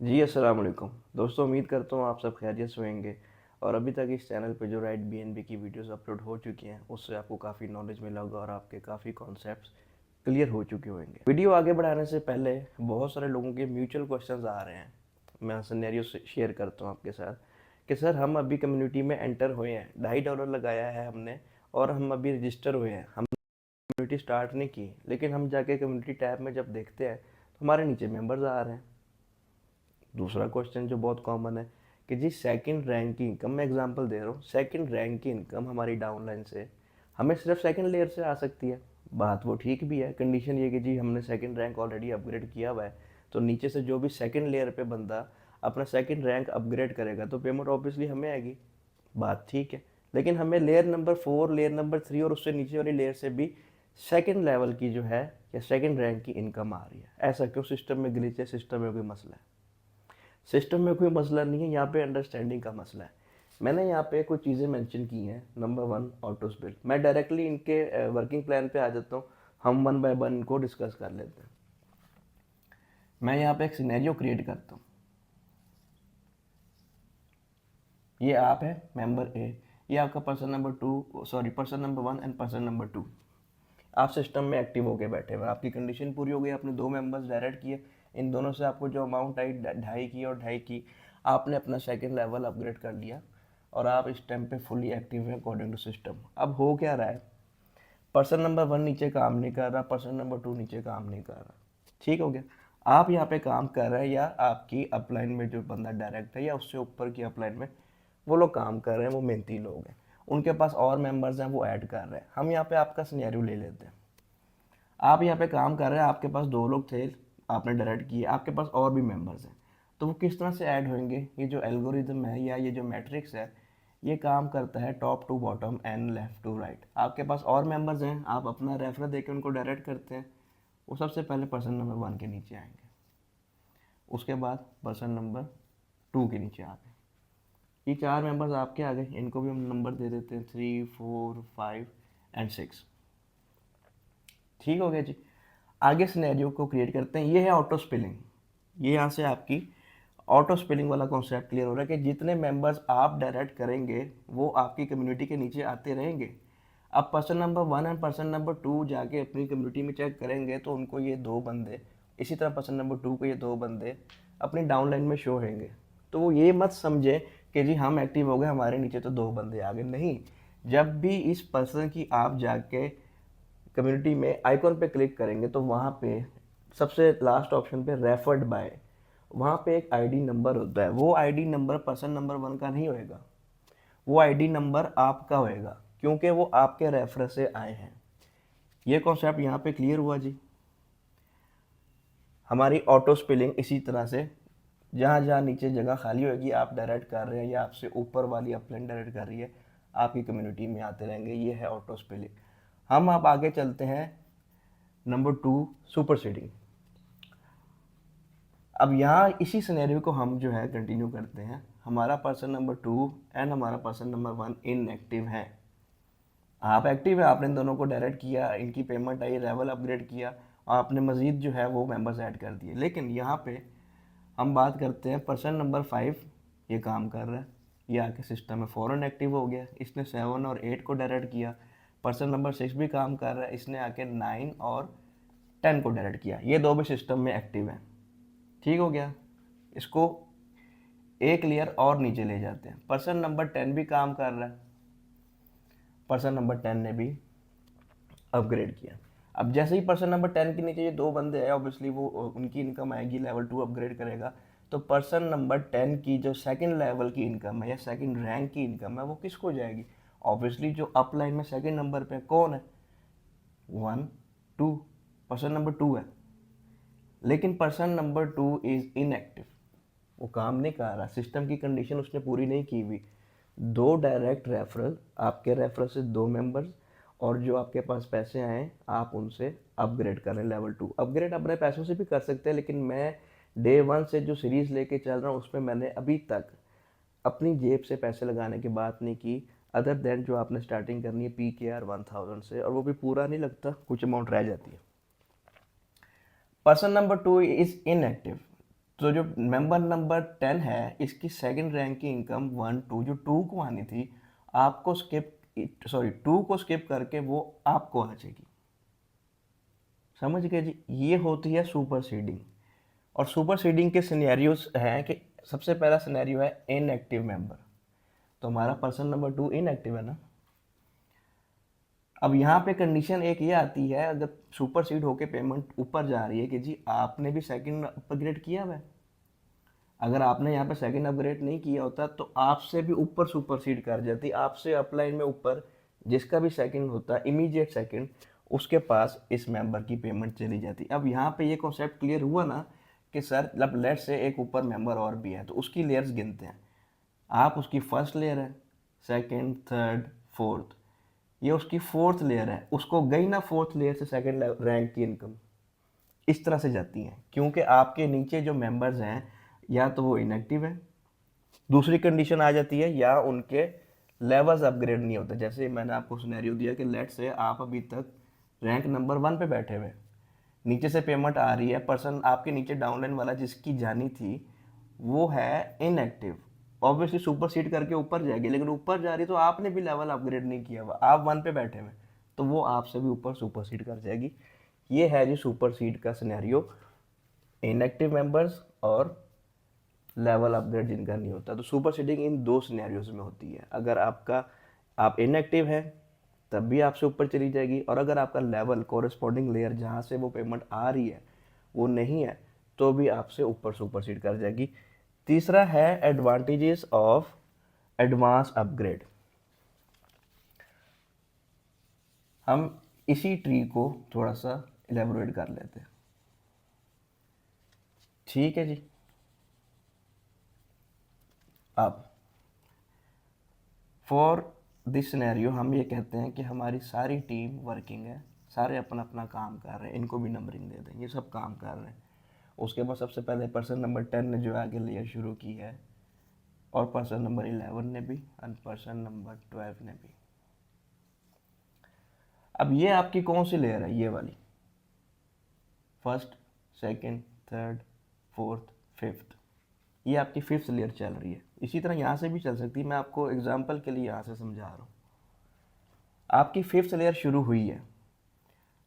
जी अस्सलाम वालेकुम दोस्तों, उम्मीद करता हूँ आप सब खैरियत से होंगे। और अभी तक इस चैनल पे जो राइट बीएनबी की वीडियोस अपलोड हो चुकी हैं उससे आपको काफ़ी नॉलेज मिला होगा और आपके काफ़ी कॉन्सेप्ट्स क्लियर हो चुके होंगे। वीडियो आगे बढ़ाने से पहले बहुत सारे लोगों के म्यूचुअल क्वेश्चंस आ रहे हैं। मैं सिनेरियो शेयर करता हूँ आपके साथ कि सर हम अभी कम्युनिटी में एंटर हुए हैं, $2.5 लगाया है हमने और हम अभी रजिस्टर हुए हैं, हम कम्युनिटी स्टार्ट नहीं की, लेकिन हम जाके कम्युनिटी टैब में जब देखते हैं तो हमारे नीचे मेंबर्स आ रहे हैं। दूसरा क्वेश्चन जो बहुत कॉमन है कि जी सेकंड रैंक की इनकम, मैं एग्जांपल दे रहा हूँ, सेकंड रैंक की इनकम हमारी डाउनलाइन से हमें सिर्फ सेकंड लेयर से आ सकती है। बात वो ठीक भी है, कंडीशन ये कि जी हमने सेकंड रैंक ऑलरेडी अपग्रेड किया हुआ है, तो नीचे से जो भी सेकंड लेयर पे बंदा अपना सेकंड रैंक अपग्रेड करेगा तो पेमेंट ऑब्वियसली हमें आएगी। बात ठीक है, लेकिन हमें लेयर नंबर 4, लेयर नंबर 3 और उससे नीचे वाली लेयर से भी सेकंड लेवल की जो है या सेकंड रैंक की इनकम आ रही है। ऐसा क्यों? सिस्टम में ग्लिच है, सिस्टम में कोई मसला है? सिस्टम में कोई मसला नहीं है, यहाँ पे अंडरस्टैंडिंग का मसला है। मैंने यहाँ पे कुछ चीज़ें मेंशन की हैं। Number 1, auto spill. मैं डायरेक्टली इनके वर्किंग प्लान पे आ जाता हूँ, हम वन बाय वन इनको डिस्कस कर लेते हैं। मैं यहाँ पे एक सिनेरियो क्रिएट करता हूँ। ये आप है मेंबर ए, ये आपका person number 2, sorry person number 1 and person number 2। आप सिस्टम में एक्टिव होके बैठे हुए, आपकी कंडीशन पूरी हो गई, आपने दो मेंबर्स डायरेक्ट किए, इन दोनों से आपको जो अमाउंट आई 2.5 की और 2.5 की, आपने अपना सेकंड लेवल अपग्रेड कर लिया और आप इस टाइम पे फुली एक्टिव हैं अकॉर्डिंग टू सिस्टम। अब हो क्या रहा है, पर्सन नंबर 1 नीचे काम नहीं कर रहा, पर्सन नंबर 2 नीचे काम नहीं कर रहा। ठीक हो गया? आप यहाँ पे काम कर रहे हैं या आपकी अपलाइन में जो बंदा डायरेक्ट है या उससे ऊपर की अपलाइन में वो लोग काम कर रहे हैं, वो मेहनती लोग हैं, उनके पास और मेंबर्स हैं, वो ऐड कर रहे हैं। हम यहाँ पे आपका सिनेरियो ले लेते हैं। आप यहाँ पे काम कर रहे हैं, आपके पास दो लोग थे, आपने डायरेक्ट किए, आपके पास और भी मेंबर्स हैं, तो वो किस तरह से ऐड होंगे? ये जो एल्गोरिदम है या ये जो मैट्रिक्स है, ये काम करता है top to bottom and left to right. आपके पास और मेंबर्स हैं, आप अपना रेफर देकर उनको डायरेक्ट करते हैं, वो सबसे पहले पर्सन नंबर 1 के नीचे आएंगे, उसके बाद पर्सन नंबर 2 के नीचे आ गए। ये चार मेंबर्स आपके आ गए, इनको भी हम नंबर दे देते हैं 3, 4, 5 एंड 6। ठीक हो गया जी? आगे सिनेरियो को क्रिएट करते हैं। ये है ऑटो स्पिलिंग। ये यहाँ से आपकी ऑटो स्पिलिंग वाला कॉन्सेप्ट क्लियर हो रहा है कि जितने मेंबर्स आप डायरेक्ट करेंगे वो आपकी कम्युनिटी के नीचे आते रहेंगे। अब person number 1 and person number 2 जाके अपनी कम्युनिटी में चेक करेंगे तो उनको ये दो बंदे, इसी तरह पर्सन नंबर 2 को ये दो बंदे अपनी डाउनलाइन में शो होंगे। तो वो ये मत समझे कि जी हम एक्टिव हो गए, हमारे नीचे तो दो बंदे आ गए। नहीं, जब भी इस पर्सन की आप जाके कम्युनिटी में आइकॉन पे क्लिक करेंगे तो वहाँ पे सबसे लास्ट ऑप्शन पे रेफर्ड बाय, वहाँ पे एक आईडी नंबर होता है। वो आईडी नंबर पर्सन नंबर 1 का नहीं होएगा, वो आईडी नंबर आपका होएगा, क्योंकि वो आपके रेफर से आए हैं। ये कॉन्सेप्ट यहाँ पे क्लियर हुआ जी? हमारी ऑटो स्पिलिंग इसी तरह से जहाँ जहाँ नीचे जगह खाली होगी आप डायरेक्ट कर रहे हैं या आपसे ऊपर वाली अपलाइन डायरेक्ट कर रही है, आपकी कम्युनिटी में आते रहेंगे। ये है ऑटो स्पिलिंग। हम आप आगे चलते हैं नंबर 2, सुपर सीडिंग। अब यहाँ इसी सिनेरियो को हम जो है कंटिन्यू करते हैं। हमारा पर्सन नंबर 2 एंड हमारा पर्सन नंबर 1 इनएक्टिव है। आप एक्टिव है, आपने इन दोनों को डायरेक्ट किया, इनकी पेमेंट आई, लेवल अपग्रेड किया और आपने मज़ीद जो है वो मेंबर्स ऐड कर दिए। लेकिन यहाँ पे हम बात करते हैं पर्सन नंबर 5, ये काम कर रहा है, ये आके सिस्टम में फ़ौरन एक्टिव हो गया, इसने 7 और 8 को डायरेक्ट किया। पर्सन नंबर 6 भी काम कर रहा है, इसने आके 9 और 10 को डायरेक्ट किया। ये दो भी सिस्टम में एक्टिव हैं। ठीक हो गया? इसको एक लेयर और नीचे ले जाते हैं। पर्सन नंबर 10 भी काम कर रहा है, पर्सन नंबर 10 ने भी अपग्रेड किया। अब जैसे ही पर्सन नंबर 10 के नीचे ये दो बंदे हैं, ऑब्वियसली वो उनकी इनकम आएगी, लेवल 2 अपग्रेड करेगा, तो पर्सन नंबर 10 की जो सेकंड लेवल की इनकम है या सेकंड रैंक की इनकम है वो किसको जाएगी? ऑब्वियसली जो अपलाइन में सेकंड नंबर पे कौन है? 1, 2, पर्सन नंबर 2 है। लेकिन पर्सन नंबर 2 इज इनएक्टिव, वो काम नहीं कर रहा, सिस्टम की कंडीशन उसने पूरी नहीं की हुई। दो डायरेक्ट रेफरल, आपके रेफरल से दो मेंबर्स, और जो आपके पास पैसे आए आप उनसे अपग्रेड करें लेवल 2। अपग्रेड अपने पैसों से भी कर सकते हैं, लेकिन मैं डे 1 से जो सीरीज़ लेके चल रहा हूँ उसमें मैंने अभी तक अपनी जेब से पैसे लगाने की बात नहीं की, अदर देन जो आपने स्टार्टिंग करनी है PKR 1000 से, और वो भी पूरा नहीं लगता, कुछ अमाउंट रह जाती है। Person number 2 is inactive. तो जो मेंबर नंबर 10 है इसकी सेकंड रैंक की इनकम 1 2 जो 2 को आनी थी आपको सॉरी 2 को स्किप करके वो आपको आ जाएगी। समझ गए जी? ये होती है सुपर सीडिंग। और सुपर सीडिंग के सिनेरियोज हैं कि सबसे पहला सिनेरियो है इनएक्टिव मेंबर। तो हमारा पर्सन नंबर 2 इनएक्टिव है ना। अब यहाँ पे कंडीशन एक ये आती है, अगर सुपर सीड होके पेमेंट ऊपर जा रही है कि जी आपने भी सेकंड अपग्रेड किया हुआ है। अगर आपने यहाँ पे सेकंड अपग्रेड नहीं किया होता तो आपसे भी ऊपर सुपर सीड कर जाती, आपसे अपलाइन में ऊपर जिसका भी सेकंड होता इमीडिएट सेकंड उसके पास इस मेंबर की पेमेंट चली जाती। अब यहाँ पे ये कॉन्सेप्ट क्लियर हुआ ना कि सर अब लेट से एक ऊपर मेंबर और भी है तो उसकी लेयर्स गिनते हैं। आप उसकी फर्स्ट लेयर है, सेकंड, थर्ड, फोर्थ, ये उसकी फोर्थ लेयर है, उसको गई ना फोर्थ लेयर से सेकंड रैंक की इनकम इस तरह से जाती है क्योंकि आपके नीचे जो मेंबर्स हैं या तो वो इनएक्टिव है, दूसरी कंडीशन आ जाती है या उनके लेवल्स अपग्रेड नहीं होते। जैसे मैंने आपको सिनेरियो दिया कि लेट से आप अभी तक रैंक नंबर 1 पे बैठे हुए, नीचे से पेमेंट आ रही है, पर्सन आपके नीचे डाउनलाइन वाला जिसकी जानी थी वो है इनएक्टिव, ऑब्वियसली सुपर सीड करके ऊपर जाएगी, लेकिन ऊपर जा रही तो आपने भी लेवल अपग्रेड नहीं किया हुआ, आप 1 पे बैठे हुए तो वो आपसे भी ऊपर सुपर सीड कर जाएगी। ये है जी सुपर सीड का सिनेरियो, इनएक्टिव मेंबर्स और लेवल अपग्रेड जिनका नहीं होता। तो सुपर सीडिंग इन दो सिनेरियोज में होती है। अगर आप इनएक्टिव हैं तब भी आपसे ऊपर चली जाएगी, और अगर आपका लेवल कोरिस्पॉन्डिंग लेयर जहाँ से वो पेमेंट आ रही है वो नहीं है तो भी आपसे ऊपर सुपरसीड कर जाएगी। तीसरा है एडवांटेजेस ऑफ एडवांस अपग्रेड। हम इसी ट्री को थोड़ा सा इलेबोरेट कर लेते हैं। ठीक है जी। अब फॉर दिस सिनेरियो हम ये कहते हैं कि हमारी सारी टीम वर्किंग है, सारे अपना अपना काम कर रहे हैं, इनको भी नंबरिंग दे दें, ये सब काम कर रहे हैं। उसके बाद सबसे पहले पर्सन नंबर 10 ने जो आगे लेयर शुरू की है, और पर्सन नंबर 11 ने भी, और पर्सन नंबर 12 ने भी। अब ये आपकी कौन सी लेयर है? ये वाली, first, second, third, fourth, fifth, ये आपकी फिफ्थ लेयर चल रही है। इसी तरह यहाँ से भी चल सकती है, मैं आपको एग्जांपल के लिए यहाँ से समझा रहा हूँ। आपकी फिफ्थ लेयर शुरू हुई है,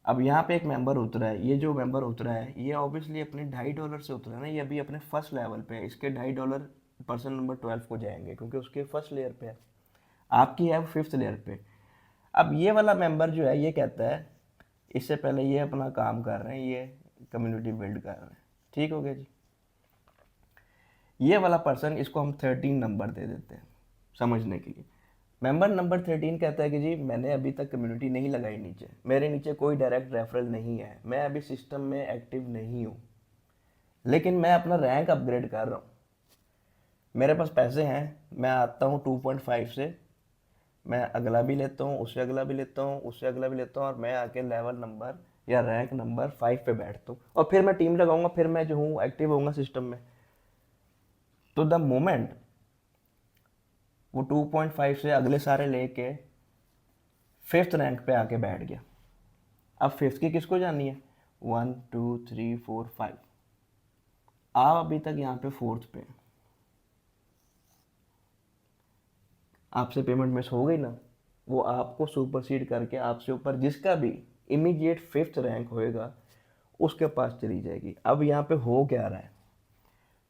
अब यहाँ पे एक मेंबर उतरा है, ये जो मेंबर उतरा है ये ऑब्वियसली अपने $2.5 से उतरा है ना, ये अभी अपने फर्स्ट लेवल पे है, इसके $2.5 पर्सन नंबर 12 को जाएंगे क्योंकि उसके फर्स्ट लेयर पे है, आपकी है फिफ्थ लेयर पे। अब ये वाला मेंबर जो है ये कहता है, इससे पहले ये अपना काम कर रहे हैं, ये कम्युनिटी बिल्ड कर रहे हैं, ठीक हो गया जी। ये वाला पर्सन, इसको हम 13 नंबर दे देते हैं समझने के लिए। मेंबर नंबर 13 कहता है कि जी मैंने अभी तक कम्युनिटी नहीं लगाई नीचे, मेरे नीचे कोई डायरेक्ट रेफरल नहीं है, मैं अभी सिस्टम में एक्टिव नहीं हूँ, लेकिन मैं अपना रैंक अपग्रेड कर रहा हूँ, मेरे पास पैसे हैं, मैं आता हूँ 2.5 से, मैं अगला भी लेता हूँ, उससे अगला भी लेता हूँ, उससे अगला भी लेता हूँ, और मैं आके लेवल नंबर या रैंक नंबर 5 पे बैठता हूँ, और फिर मैं टीम लगाऊंगा, फिर मैं जो हूँ एक्टिव होऊंगा सिस्टम में। तो द मोमेंट वो 2.5 से अगले सारे लेके फिफ्थ रैंक पे आके बैठ गया, अब फिफ्थ की किसको जानी है? 1 2 3 4 5, आप अभी तक यहाँ पे फोर्थ पे, आपसे पेमेंट मिस हो गई ना, वो आपको सुपरसीड करके आपसे ऊपर जिसका भी इमीडिएट फिफ्थ रैंक होएगा उसके पास चली जाएगी। अब यहाँ पे हो क्या रहा है?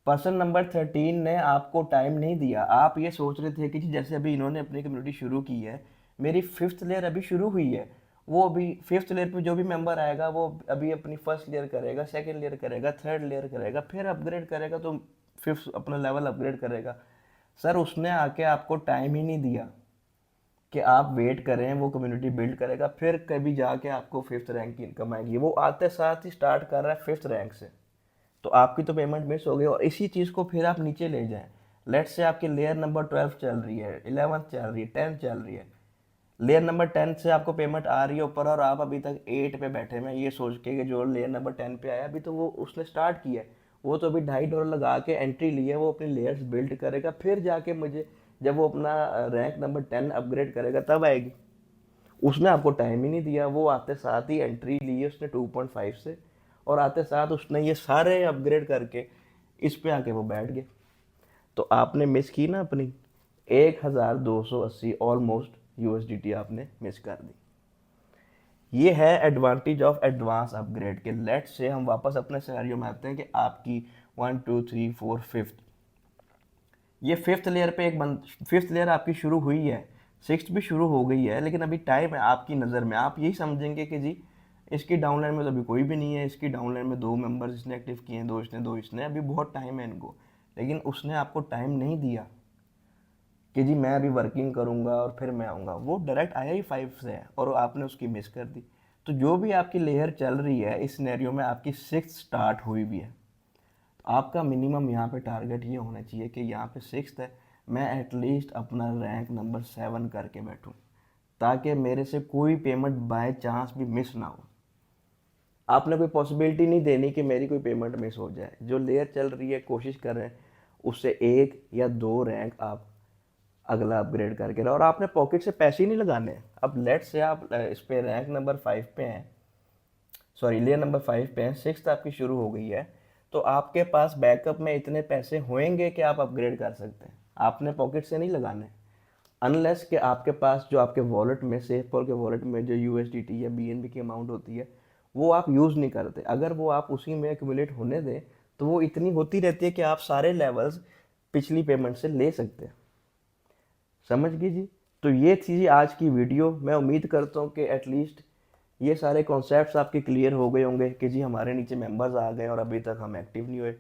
पर्सन नंबर 13 ने आपको टाइम नहीं दिया, आप ये सोच रहे थे कि जैसे अभी इन्होंने अपनी कम्युनिटी शुरू की है, मेरी फिफ्थ लेयर अभी शुरू हुई है, वो अभी फिफ्थ लेयर पे जो भी मेंबर आएगा वो अभी अपनी फर्स्ट लेयर करेगा, सेकंड लेयर करेगा, थर्ड लेयर करेगा, फिर अपग्रेड करेगा तो फिफ्थ अपना लेवल अपग्रेड करेगा। सर उसने आके आपको टाइम ही नहीं दिया कि आप वेट करें, वो कम्युनिटी बिल्ड करेगा, फिर कभी जाके आपको फिफ्थ रैंक की इनकम आएगी, वो आते साथ ही स्टार्ट कर रहा है फिफ्थ रैंक से, तो आपकी तो पेमेंट मिस हो गई। और इसी चीज़ को फिर आप नीचे ले जाएं, लेट से आपकी लेयर नंबर 12 चल रही है, 11 चल रही है, 10 चल रही है, लेयर नंबर 10 से आपको पेमेंट आ रही है ऊपर, और आप अभी तक 8 पे बैठे हैं, ये सोच के कि जो लेयर नंबर 10 पे आया अभी तो वो उसने स्टार्ट किया है, वो तो अभी $2.5 लगा के एंट्री ली है, वो अपनी लेयर्स बिल्ड करेगा, फिर जाके मुझे जब वो अपना रैंक नंबर 10 अपग्रेड करेगा तब आएगी। उसने आपको टाइम ही नहीं दिया, वो आते साथ ही एंट्री ली है उसने 2.5 से, और आते साथ उसने ये सारे अपग्रेड करके इस पे आके वो बैठ गए। तो आपने मिस की ना अपनी 1280 ऑलमोस्ट यूएसडीटी आपने मिस कर दी। ये है एडवांटेज ऑफ एडवांस अपग्रेड के। लेट्स से हम वापस अपने सिनेरियो में आते हैं कि आपकी 1 2 3 4 5th, ये फिफ्थ लेयर पे फिफ्थ लेयर आपकी शुरू हुई है, सिक्स्थ भी शुरू हो गई है, लेकिन अभी टाइम है आपकी नज़र में। आप यही समझेंगे कि जी इसकी डाउनलाइन में तो अभी कोई भी नहीं है, इसकी डाउनलाइन में 2 मेंबर्स इसने एक्टिव किए हैं, 2 इसने, अभी बहुत टाइम है इनको। लेकिन उसने आपको टाइम नहीं दिया कि जी मैं अभी वर्किंग करूँगा और फिर मैं आऊँगा। वो डायरेक्ट आया ही 5 से है और आपने उसकी मिस कर दी। तो जो भी आपकी लेयर चल रही है इस सिनेरियो में आपकी सिक्स्थ स्टार्ट हुई भी है, तो आपका मिनिमम यहाँ पे टारगेट ये होना चाहिए कि यहाँ पे सिक्स्थ है, मैं एटलीस्ट अपना रैंक नंबर 7 करके बैठूँ, ताकि मेरे से कोई पेमेंट बाय चांस भी मिस ना हो। आपने कोई पॉसिबिलिटी नहीं देनी कि मेरी कोई पेमेंट मिस हो जाए। जो लेयर चल रही है कोशिश कर रहे हैं उससे 1 या 2 रैंक आप अगला अपग्रेड करके रहो, और आपने पॉकेट से पैसे ही नहीं लगाने। अब लेट्स से आप इस पे रैंक नंबर 5 पे हैं, सॉरी लेयर नंबर 5 पे हैं, सिक्स्थ आपकी शुरू हो गई है, तो आपके पास बैकअप में इतने पैसे होंगे कि आप अपग्रेड कर सकते हैं। आपने पॉकेट से नहीं लगाने, अनलेस कि आपके पास जो आपके वॉलेट में, सेफपॉल के वॉलेट में जो यूएसडीटी या बीएनबी की अमाउंट होती है वो आप यूज़ नहीं करते। अगर वो आप उसी में एक्यूमुलेट होने दें तो वो इतनी होती रहती है कि आप सारे लेवल्स पिछली पेमेंट से ले सकते हैं। समझ गई जी। तो ये थी जी आज की वीडियो। मैं उम्मीद करता हूँ कि एटलीस्ट ये सारे कॉन्सेप्ट्स आपके क्लियर हो गए होंगे कि जी हमारे नीचे मेंबर्स आ गए और अभी तक हम एक्टिव नहीं हुए।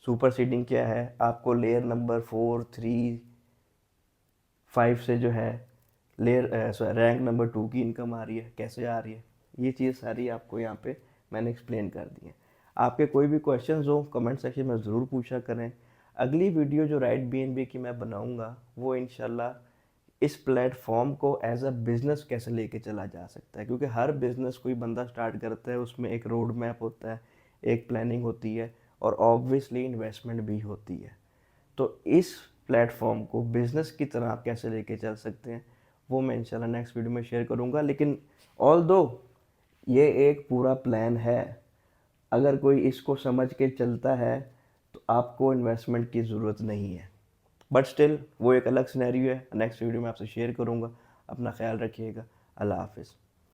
सुपर सीडिंग क्या है, आपको लेयर नंबर 4 3 5 से जो है लेयर रैंक नंबर 2 की इनकम आ रही है, कैसे आ रही है, ये चीज़ सारी आपको यहाँ पे मैंने एक्सप्लेन कर दी है। आपके कोई भी क्वेश्चंस हो कमेंट सेक्शन में ज़रूर पूछा करें। अगली वीडियो जो राइट बीएनबी की मैं बनाऊंगा वो इंशाल्लाह इस प्लेटफॉर्म को एज अ बिज़नेस कैसे लेके चला जा सकता है, क्योंकि हर बिज़नेस कोई बंदा स्टार्ट करता है उसमें एक रोड मैप होता है, एक प्लानिंग होती है और ऑब्वियसली इन्वेस्टमेंट भी होती है। तो इस प्लेटफॉर्म को बिज़नेस की तरह आप कैसे लेके चल सकते हैं वो मैं इंशाल्लाह नेक्स्ट वीडियो में शेयर करूँगा। लेकिन ऑल दो ये एक पूरा प्लान है, अगर कोई इसको समझ के चलता है तो आपको इन्वेस्टमेंट की ज़रूरत नहीं है। बट स्टिल वो एक अलग सिनेरियो है, नेक्स्ट वीडियो में आपसे शेयर करूँगा। अपना ख्याल रखिएगा। अल्लाह हाफिज़।